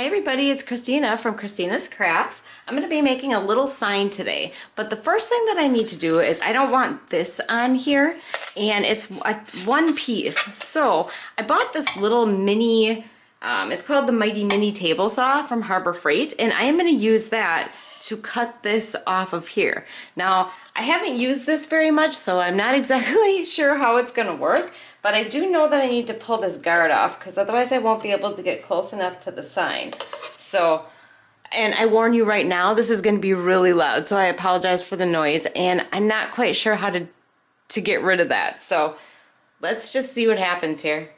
Hi everybody, it's Kristina from Kristina's Krafts. I'm going to be making a little sign today, but the first thing that I need to do is I don't want this on here, and it's one piece. So I bought this little mini, it's called the Mighty Mini Table Saw from Harbor Freight, and I am going to use that to cut this off of here. Now, I haven't used this very much, so I'm not exactly sure how it's gonna work, but I do know that I need to pull this guard off because otherwise I won't be able to get close enough to the sign. So, and I warn you right now, this is gonna be really loud, so I apologize for the noise, and I'm not quite sure how to get rid of that. So, let's just see what happens here.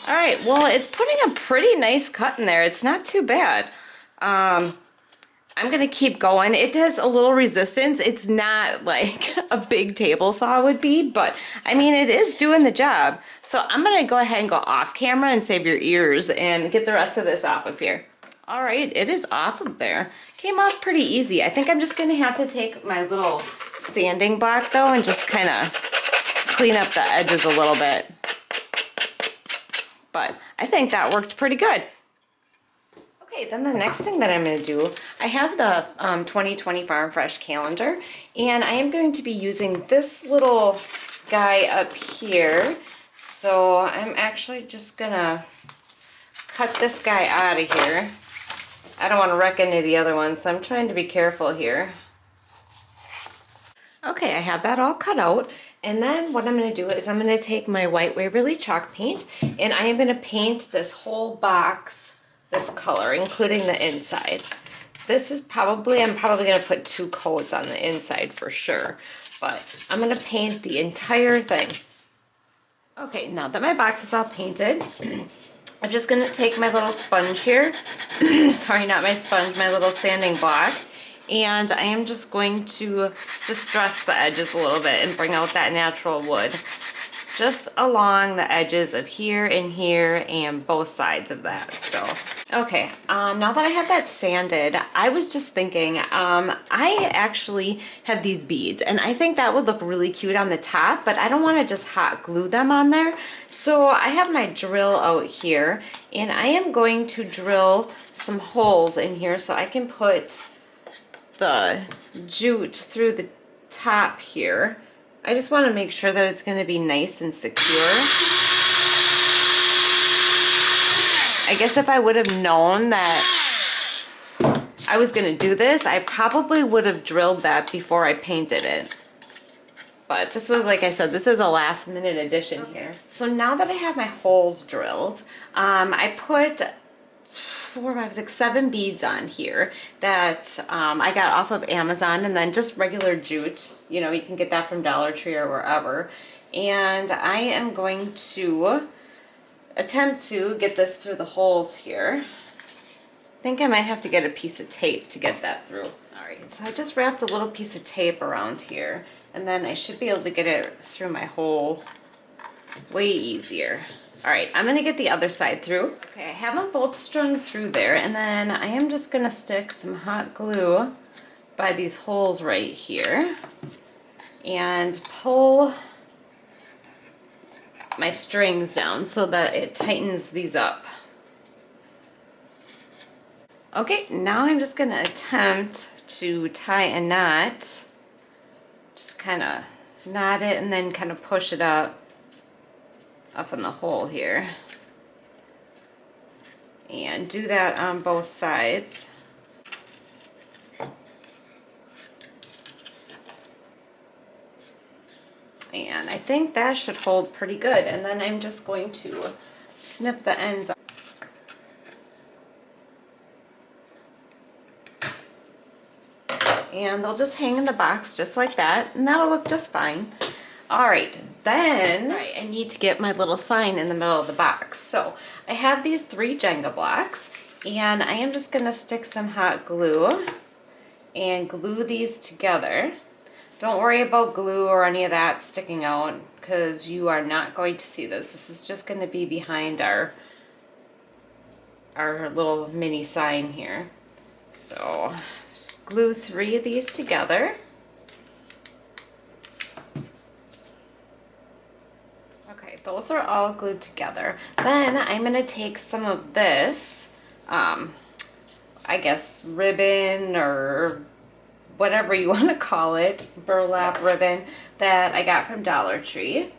All right, well, it's putting a pretty nice cut in there. It's not too bad. I'm gonna keep going. It has a little resistance. It's not like a big table saw would be, but I mean, it is doing the job. So I'm gonna go ahead and go off camera and save your ears and get the rest of this off of here. All right, it is off of there. Came off pretty easy. I think I'm just gonna have to take my little sanding block though and just kind of clean up the edges a little bit. But I think that worked pretty good. Okay, then the next thing that I'm going to do, I have the 2020 Farm Fresh calendar, and I am going to be using this little guy up here. So I'm actually just going to cut this guy out of here. I don't want to wreck any of the other ones, so I'm trying to be careful here. Okay, I have that all cut out, and then what I'm going to do is I'm going to take my white Waverly chalk paint, and I am going to paint this whole box this color, including the inside. This is probably, I'm probably going to put 2 coats on the inside for sure, but I'm going to paint the entire thing. Okay, now that my box is all painted, I'm just going to take my little sponge here, sorry, not my sponge, my little sanding block, and I am just going to distress the edges a little bit and bring out that natural wood just along the edges of here and both sides of that. So okay, now that I have that sanded, I was just thinking, I actually have these beads and I think that would look really cute on the top, but I don't want to just hot glue them on there. So I have my drill out here and I am going to drill some holes in here so I can put the jute through the top here. I just want to make sure that it's going to be nice and secure. I guess if I would have known that I was going to do this, I probably would have drilled that before I painted it. But this was, like I said, this is a last minute addition here. So now that I have my holes drilled, I put 4, 5, 6, 7 beads on here that I got off of Amazon, and then just regular jute. You know, you can get that from Dollar Tree or wherever. And I am going to attempt to get this through the holes here. I think I might have to get a piece of tape to get that through. All right, so I just wrapped a little piece of tape around here, and then I should be able to get it through my hole way easier. All right, I'm gonna get the other side through. Okay, I have them both strung through there, and then I am just gonna stick some hot glue by these holes right here and pull my strings down so that it tightens these up. Okay, now I'm just gonna attempt to tie a knot. Just kind of knot it and then kind of push it up in the hole here, and do that on both sides. And I think that should hold pretty good, and then I'm just going to snip the ends off. And they'll just hang in the box just like that, and that'll look just fine. All right, then I need to get my little sign in the middle of the box. So I have these 3 Jenga blocks, and I am just gonna stick some hot glue and glue these together. Don't worry about glue or any of that sticking out because you are not going to see this. This is just going to be behind our little mini sign here. So just glue 3 of these together. Okay, those are all glued together. Then I'm going to take some of this, I guess ribbon or whatever you want to call it, burlap ribbon that I got from Dollar Tree.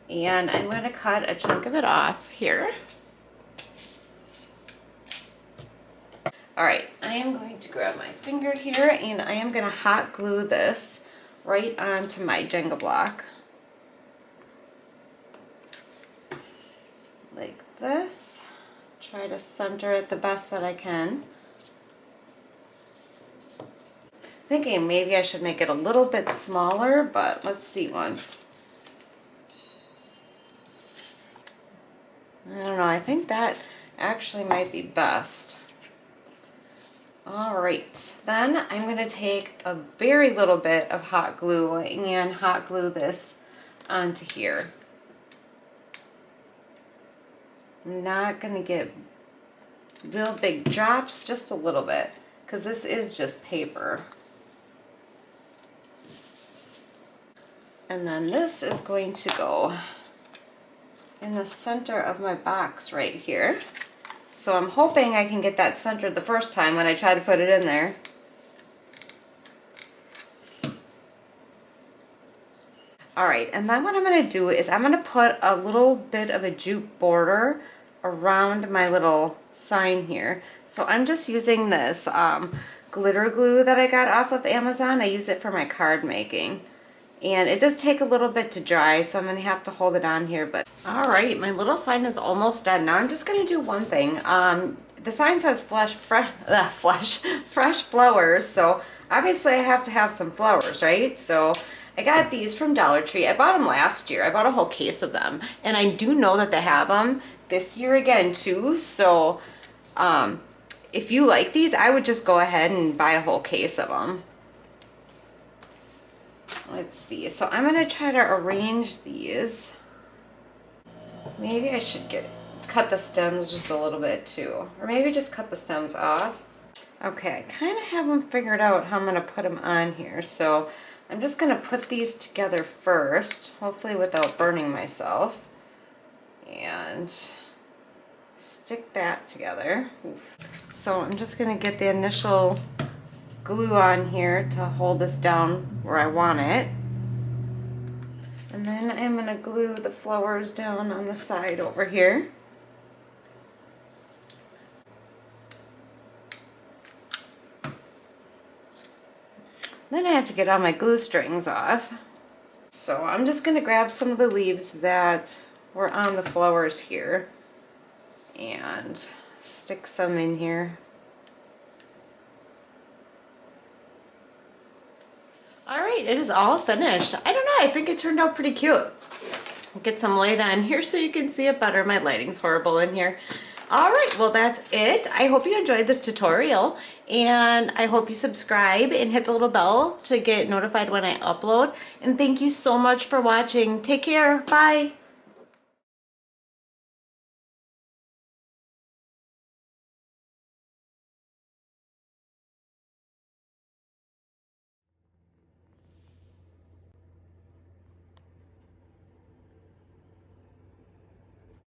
And I'm going to cut a chunk of it off here. All right, I am going to grab my finger here and I am going to hot glue this right onto my Jenga block. Like this. Try to center it the best that I can. Thinking maybe I should make it a little bit smaller, but let's see once. I don't know, I think that actually might be best. All right, then I'm going to take a very little bit of hot glue and hot glue this onto here. I'm not going to get real big drops, just a little bit, because this is just paper. And then this is going to go in the center of my box right here. So I'm hoping I can get that centered the first time when I try to put it in there. All right, and then what I'm going to do is I'm going to put a little bit of a jute border around my little sign here. So I'm just using this glitter glue that I got off of Amazon. I use it for my card making. And it does take a little bit to dry, so I'm going to have to hold it on here. But all right, my little sign is almost done. Now I'm just going to do one thing. The sign says fresh flowers, so obviously I have to have some flowers, right? So I got these from Dollar Tree. I bought them last year. I bought a whole case of them. And I do know that they have them this year again too. So if you like these, I would just go ahead and buy a whole case of them. Let's see, so I'm going to try to arrange these. Maybe I should cut the stems just a little bit too. Or maybe just cut the stems off. Okay, I kind of have them figured out how I'm going to put them on here. So I'm just going to put these together first, hopefully without burning myself. And stick that together. Oof. So I'm just going to get the initial glue on here to hold this down where I want it. And then I'm going to glue the flowers down on the side over here. Then I have to get all my glue strings off. So I'm just going to grab some of the leaves that were on the flowers here and stick some in here. All right, it is all finished. I don't know, I think it turned out pretty cute. Get some light on here so you can see it better. My lighting's horrible in here. All right, well that's it. I hope you enjoyed this tutorial and I hope you subscribe and hit the little bell to get notified when I upload. And thank you so much for watching. Take care, bye.